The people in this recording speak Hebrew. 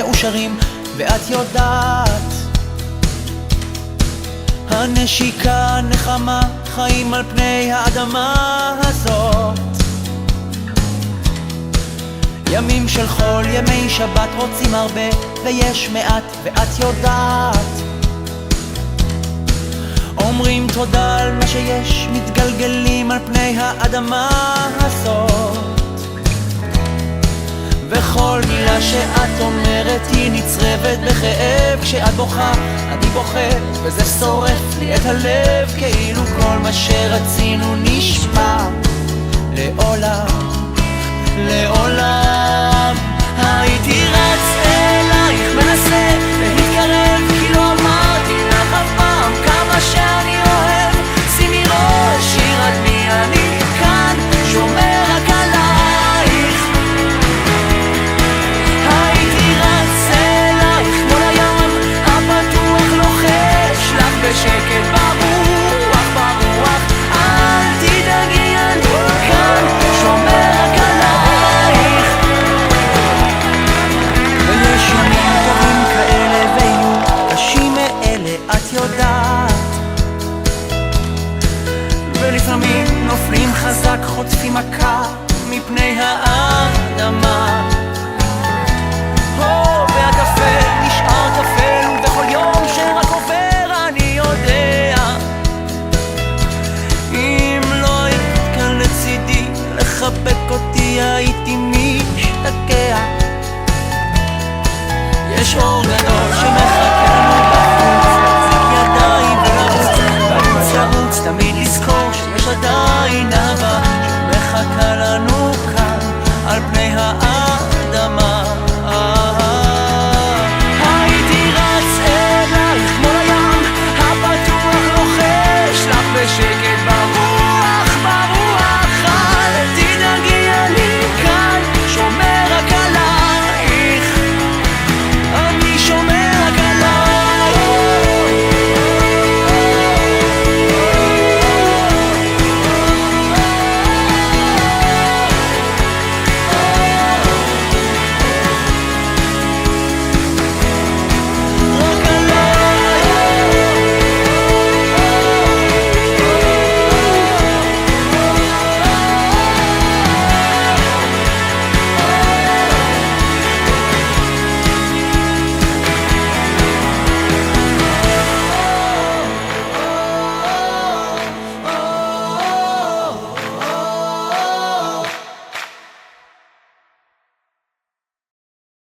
מאושרים, ואת יודעת, הנשיקה נחמה, חיים על פני האדמה הזאת. ימים של חול, ימי שבת, רוצים הרבה ויש מעט, ואת יודעת, אומרים תודה על מה שיש, מתגלגלים על פני האדמה הזאת. וכל מילה שאת אומרת היא נצרבת בכאב, כשאת בוכה אני בוכה וזה שורף לי את הלב, כאילו כל מה שרצינו נשמע לעולם, לעולם. הייתי רץ אלייך מנסה להתקרב, כי לא אמרתי לך אף פעם כמה שאני אוהב. שימי ראש, שירדני, אני כאן שומר רק עלייך. הייתי רץ אלייך כמו לים הפתוח, לוחש לך בשקט ברוח, ברוח. אל תדאגי, אני כאן שומר רק עלייך. ויש ימים טובים כאלה ויהיו קשים מאלה, את יודעת, ולפעמים נופלים חזק, חוטפים מכה מפני האדמה. ואת אפל, נשאר אפל, ובכל יום שרק עובר אני יודע, אם לא היית כאן לצידי לחבק אותי הייתי משתגע. יש אור גדול שמחכה לנו בחוץ, להחזיק ידיים ולרוץ, ולרוץ, תמיד לזכור שיש עדיין